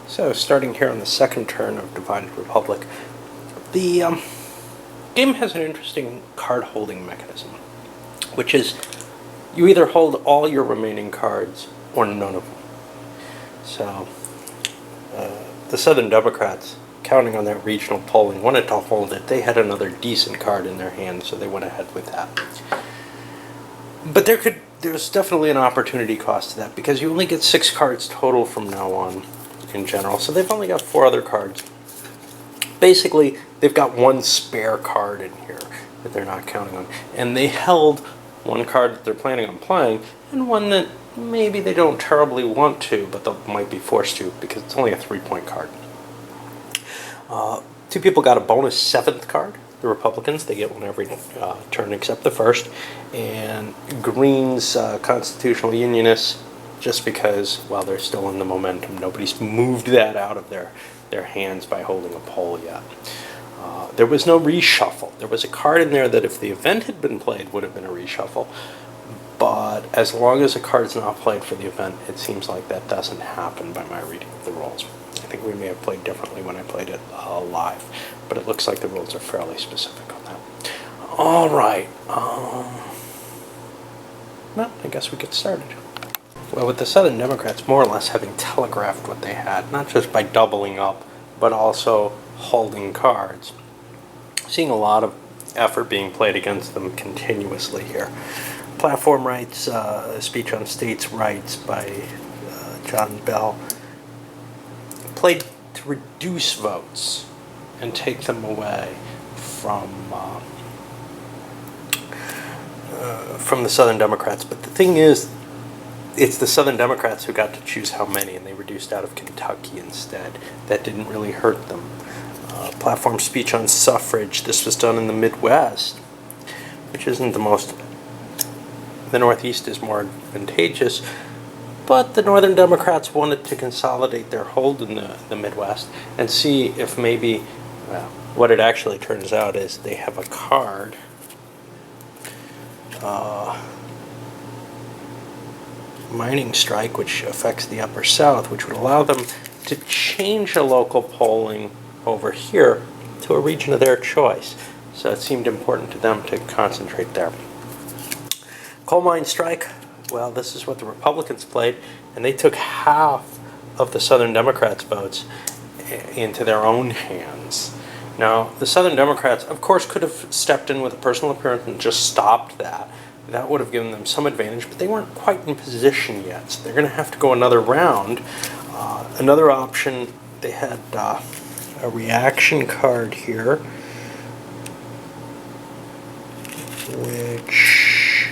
So, starting here on the second turn of Divided Republic, the game has an interesting card holding mechanism, which is you either hold all your remaining cards or none of them. So, the Southern Democrats, counting on that regional polling, wanted to hold it. They had another decent card in their hand, so they went ahead with that. But there's definitely an opportunity cost to that, because you only get 6 cards total from now on in general, so they've only got 4 other cards. Basically, they've got 1 spare card in here that they're not counting on, and they held 1 card that they're planning on playing, and 1 that maybe they don't terribly want to, but they might be forced to, because it's only a 3-point card. 2 people got a bonus 7th card. The Republicans, they get one every turn except the first, and Green's Constitutional Unionists, just because, while they're still in the momentum, nobody's moved that out of their hands by holding a poll yet. There was no reshuffle. There was a card in there that if the event had been played would have been a reshuffle, but as long as a card's not played for the event, it seems like that doesn't happen by my reading of the rules. I think we may have played differently when I played it live, but it looks like the rules are fairly specific on that. All right. Well, I guess we get started. Well, with the Southern Democrats more or less having telegraphed what they had, not just by doubling up, but also holding cards, seeing a lot of effort being played against them continuously here. Platform Rights, a speech on states' rights by John Bell, played to reduce votes and take them away from the Southern Democrats. But the thing is, it's the Southern Democrats who got to choose how many, and they reduced out of Kentucky instead. That didn't really hurt them. Platform speech on suffrage. This was done in the Midwest, which isn't the most. The Northeast is more advantageous, but the Northern Democrats wanted to consolidate their hold in the Midwest and see if maybe, well, what it actually turns out is they have a card. Mining strike, which affects the Upper South, which would allow them to change a local polling over here to a region of their choice. So it seemed important to them to concentrate there. Coal mine strike, well, this is what the Republicans played, and they took half of the Southern Democrats' votes into their own hands. Now, the Southern Democrats, of course, could have stepped in with a personal appearance and just stopped that. That would have given them some advantage, but they weren't quite in position yet, so they're going to have to go another round. Another option, they had a reaction card here, which...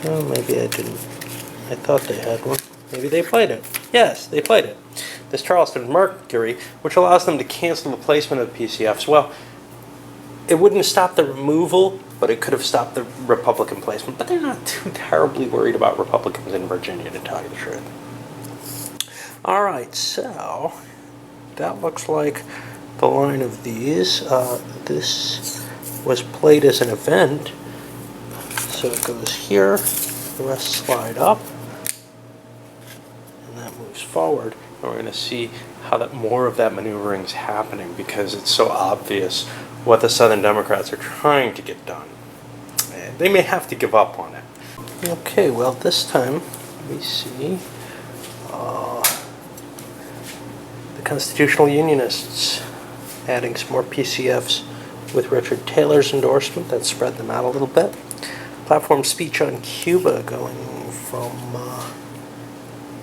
well, maybe I didn't. I thought they had one. Maybe they played it. Yes, they played it. This Charleston Mercury, which allows them to cancel the placement of PCFs. Well, it wouldn't stop the removal, but it could have stopped the Republican placement. But they're not too terribly worried about Republicans in Virginia, to tell you the truth. All right, so that looks like the line of these. This was played as an event. So it goes here, the rest slide up, and that moves forward. And we're going to see how that more of that maneuvering is happening, because it's so obvious what the Southern Democrats are trying to get done. And they may have to give up on it. Okay, well, this time we see the Constitutional Unionists adding some more PCFs with Richard Taylor's endorsement. That spread them out a little bit. Platform speech on Cuba going from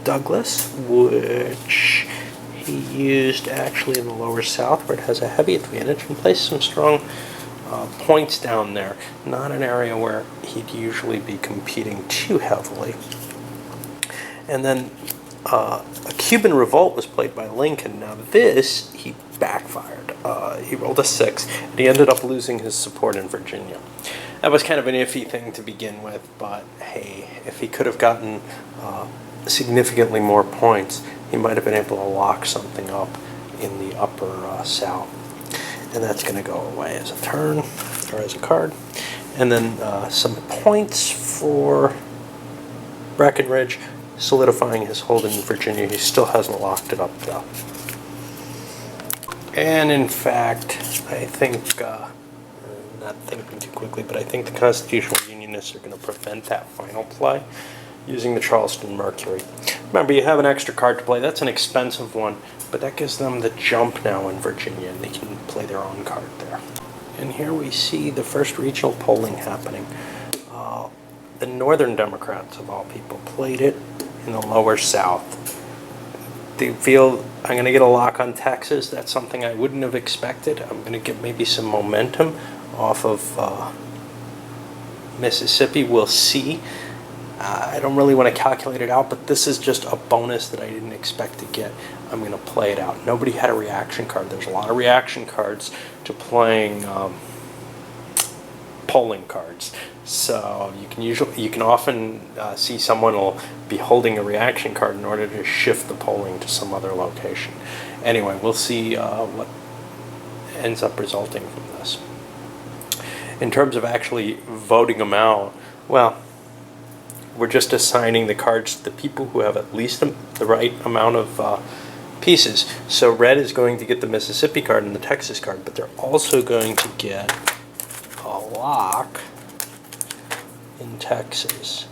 Douglas, which he used actually in the lower South, where it has a heavy advantage, and placed some strong points down there. Not an area where he'd usually be competing too heavily. And then a Cuban Revolt was played by Lincoln. Now this, he backfired. He rolled a 6, and he ended up losing his support in Virginia. That was kind of an iffy thing to begin with, but hey, if he could have gotten significantly more points, he might have been able to lock something up in the Upper South. And that's going to go away as a turn, or as a card. And then some points for Breckinridge solidifying his hold in Virginia. He still hasn't locked it up, though. And in fact, I think, not thinking too quickly, but I think the Constitutional Unionists are going to prevent that final play using the Charleston Mercury. Remember, you have an extra card to play. That's an expensive one, but that gives them the jump now in Virginia, and they can play their own card there. And here we see the first regional polling happening. The Northern Democrats, of all people, played it in the lower South. They feel I'm going to get a lock on Texas. That's something I wouldn't have expected. I'm going to get maybe some momentum off of Mississippi. We'll see. I don't really want to calculate it out, but this is just a bonus that I didn't expect to get. I'm going to play it out. Nobody had a reaction card. There's a lot of reaction cards to playing polling cards. So you can often see someone will be holding a reaction card in order to shift the polling to some other location. Anyway, we'll see what ends up resulting from this. In terms of actually voting them out, well, we're just assigning the cards to the people who have at least the right amount of pieces. So red is going to get the Mississippi card and the Texas card, but they're also going to get a lock in Texas,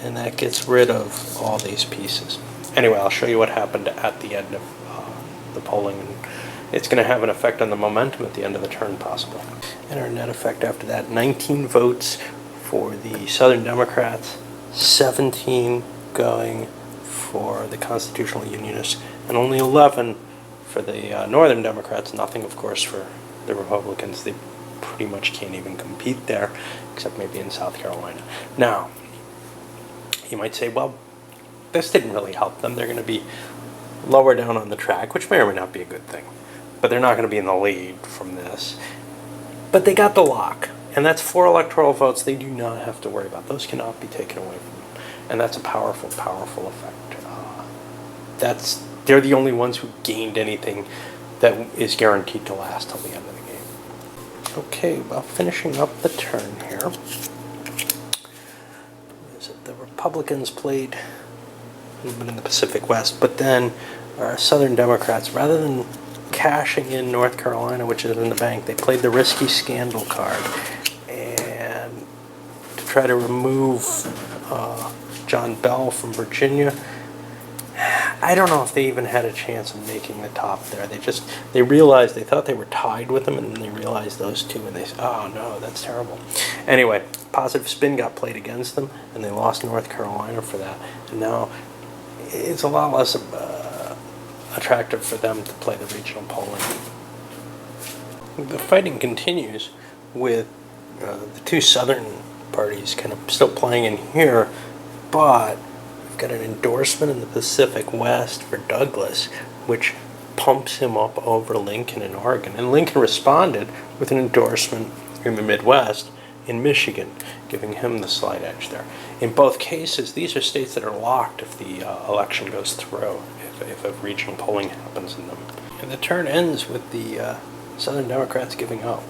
and that gets rid of all these pieces. Anyway, I'll show you what happened at the end of the polling, and it's going to have an effect on the momentum at the end of the turn, possibly. And our net effect after that: 19 votes for the Southern Democrats, 17 going for the Constitutional Unionists, and only 11 for the Northern Democrats. Nothing, of course, for the Republicans. They pretty much can't even compete there, except maybe in South Carolina. Now, you might say, well, this didn't really help them. They're going to be lower down on the track, which may or may not be a good thing. But they're not going to be in the lead from this. But they got the lock, and that's 4 electoral votes they do not have to worry about. Those cannot be taken away from them. And that's a powerful, powerful effect. They're the only ones who gained anything that is guaranteed to last till the end of the game. Okay, well, finishing up the turn here. The Republicans played a little bit in the Pacific West, but then our Southern Democrats, rather than cashing in North Carolina, which is in the bank, they played the risky scandal card, and to try to remove John Bell from Virginia. I don't know if they even had a chance of making the top there. They realized, they thought they were tied with them, and then they realized those two, and they said, oh no, that's terrible. Anyway, positive spin got played against them, and they lost North Carolina for that. And now it's a lot less attractive for them to play the regional polling. The fighting continues with the two southern parties kind of still playing in here, but got an endorsement in the Pacific West for Douglas, which pumps him up over Lincoln in Oregon. And Lincoln responded with an endorsement in the Midwest in Michigan, giving him the slight edge there. In both cases, these are states that are locked if the election goes through, if a regional polling happens in them. And the turn ends with the Southern Democrats giving up.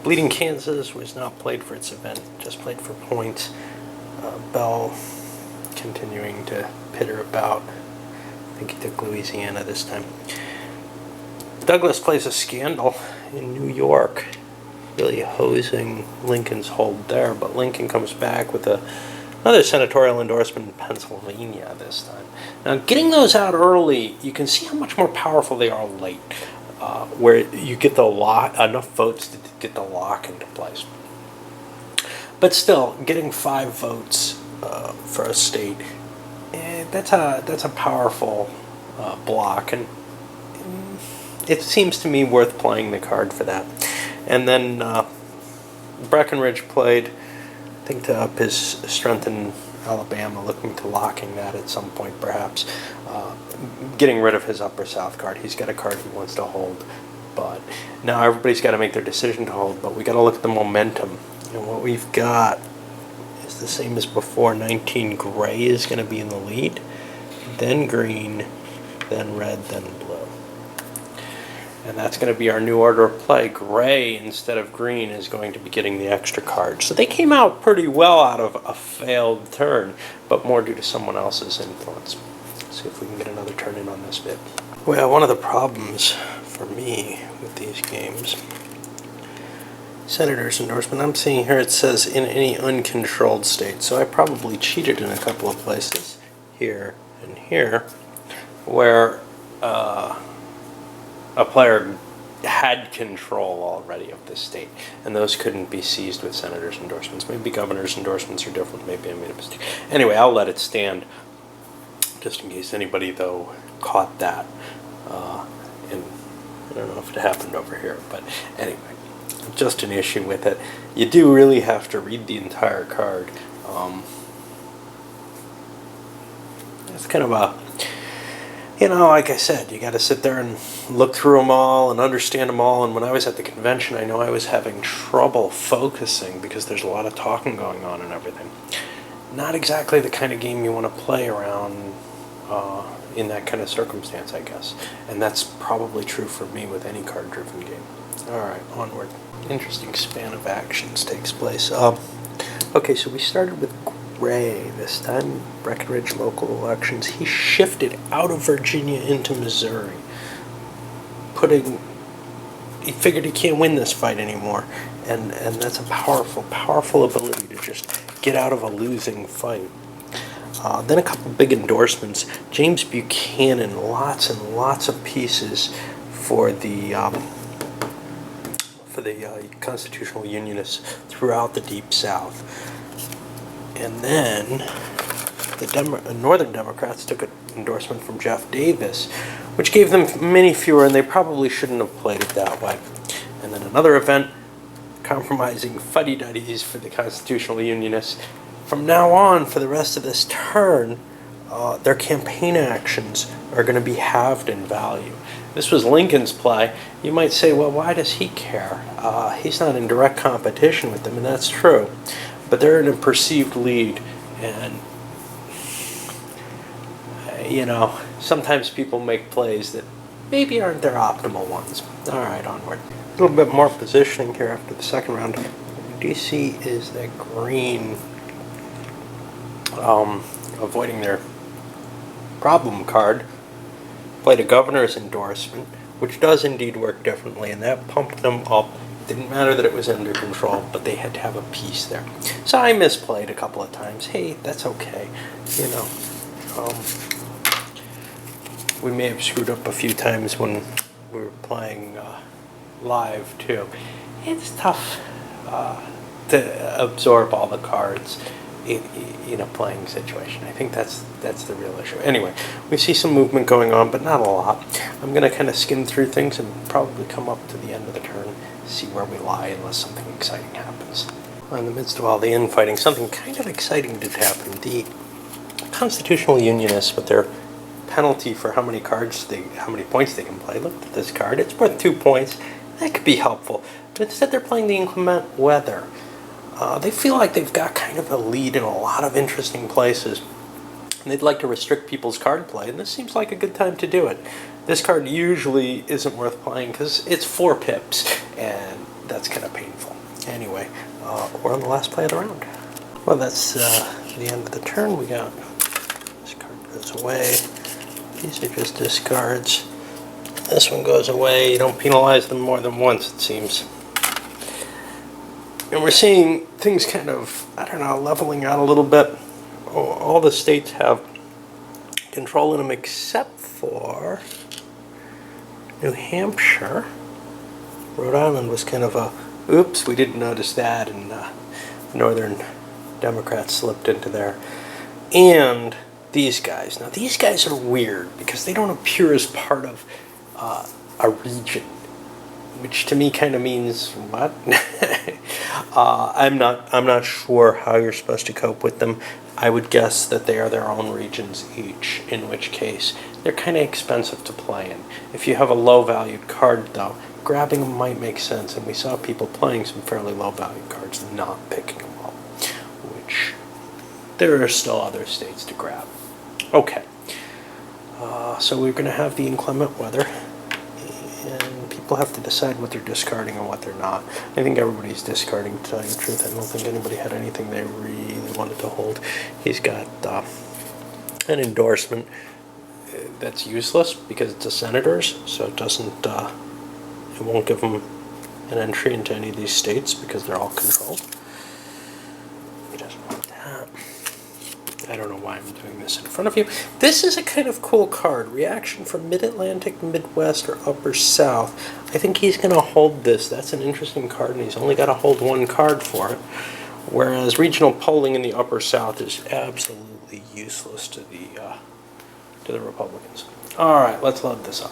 Bleeding Kansas was not played for its event, just played for points. Bell continuing to pitter about. I think he took Louisiana this time. Douglas plays a scandal in New York, really hosing Lincoln's hold there, but Lincoln comes back with another senatorial endorsement in Pennsylvania this time. Now, getting those out early, you can see how much more powerful they are late, where you get enough votes to get the lock into place. But still, getting 5 votes for a state, that's a powerful block, and it seems to me worth playing the card for that. And then Breckinridge played, I think, to up his strength in Alabama, looking to locking that at some point, perhaps getting rid of his Upper South card. He's got a card he wants to hold, but now everybody's got to make their decision to hold. But we got to look at the momentum, and what we've got is the same as before. 19 gray is going to be in the lead, then green, then red, then blue. And that's going to be our new order of play. Gray, instead of green, is going to be getting the extra card. So they came out pretty well out of a failed turn, but more due to someone else's influence. Let's see if we can get another turn in on this bit. Well, one of the problems for me with these games, Senator's endorsement, I'm seeing here it says in any uncontrolled state. So I probably cheated in a couple of places, here and here, where a player had control already of the state, and those couldn't be seized with senator's endorsements. Maybe governor's endorsements are different. Maybe I made a mistake. Anyway, I'll let it stand, just in case anybody, though, caught that. And I don't know if it happened over here, but anyway, just an issue with it. You do really have to read the entire card. It's kind of a, like I said, you got to sit there and look through them all and understand them all. And when I was at the convention, I know I was having trouble focusing because there's a lot of talking going on and everything. Not exactly the kind of game you want to play around in that kind of circumstance, I guess. And that's probably true for me with any card-driven game. All right, onward. Interesting span of actions takes place. Okay, so we started with Gray this time, Breckenridge local elections. He shifted out of Virginia into Missouri, he figured he can't win this fight anymore, and that's a powerful ability to just get out of a losing fight. Then a couple big endorsements. James Buchanan, lots and lots of pieces for the constitutional unionists throughout the Deep South. And then the Northern Democrats took an endorsement from Jeff Davis, which gave them many fewer, and they probably shouldn't have played it that way. And then another event, compromising fuddy-duddies for the constitutional unionists. From now on, for the rest of this turn, their campaign actions are going to be halved in value. This was Lincoln's play. You might say, well, why does he care? He's not in direct competition with them, and that's true. But they're in a perceived lead, and sometimes people make plays that maybe aren't their optimal ones. All right, onward. A little bit more positioning here after the second round. What we do see is that green avoiding their problem card played a governor's endorsement, which does indeed work differently, and that pumped them up. Didn't matter that it was under control, but they had to have a piece there. So I misplayed a couple of times. Hey, that's okay. We may have screwed up a few times when we were playing live too. It's tough to absorb all the cards in a playing situation. I think that's the real issue. Anyway, we see some movement going on, but not a lot. I'm going to kind of skim through things and probably come up to the end of the turn, see where we lie unless something exciting happens. In the midst of all the infighting, something kind of exciting did happen. The constitutional unionists, with their penalty for how many points they can play, looked at this card. It's worth 2 points. That could be helpful. But instead they're playing the inclement weather. They feel like they've got kind of a lead in a lot of interesting places. And they'd like to restrict people's card play, and this seems like a good time to do it. This card usually isn't worth playing because it's 4 pips, and that's kind of painful. Anyway, we're on the last play of the round. Well, that's the end of the turn. We got this card goes away. These are just discards. This one goes away. You don't penalize them more than once, it seems. And we're seeing things kind of, leveling out a little bit. All the states have control in them except for New Hampshire. Rhode Island was kind of a, oops, we didn't notice that, and the Northern Democrats slipped into there. And these guys. Now, these guys are weird because they don't appear as part of a region, which to me kind of means what? I'm not sure how you're supposed to cope with them. I would guess that they are their own regions each, in which case they're kind of expensive to play in. If you have a low-valued card, though, grabbing them might make sense, and we saw people playing some fairly low-valued cards and not picking them up, which there are still other states to grab. Okay, so we're going to have the inclement weather, and people have to decide what they're discarding and what they're not. I think everybody's discarding, to tell you the truth. I don't think anybody had anything they really wanted to hold. He's got an endorsement that's useless because it's a senator's, so it doesn't, it won't give him an entry into any of these states because they're all controlled. He doesn't want that. I don't know why I'm doing this in front of you. This is a kind of cool card. Reaction from Mid-Atlantic, Midwest, or Upper South. I think he's going to hold this. That's an interesting card, and he's only got to hold one card for it. Whereas regional polling in the Upper South is absolutely useless to the Republicans. All right, let's load this up.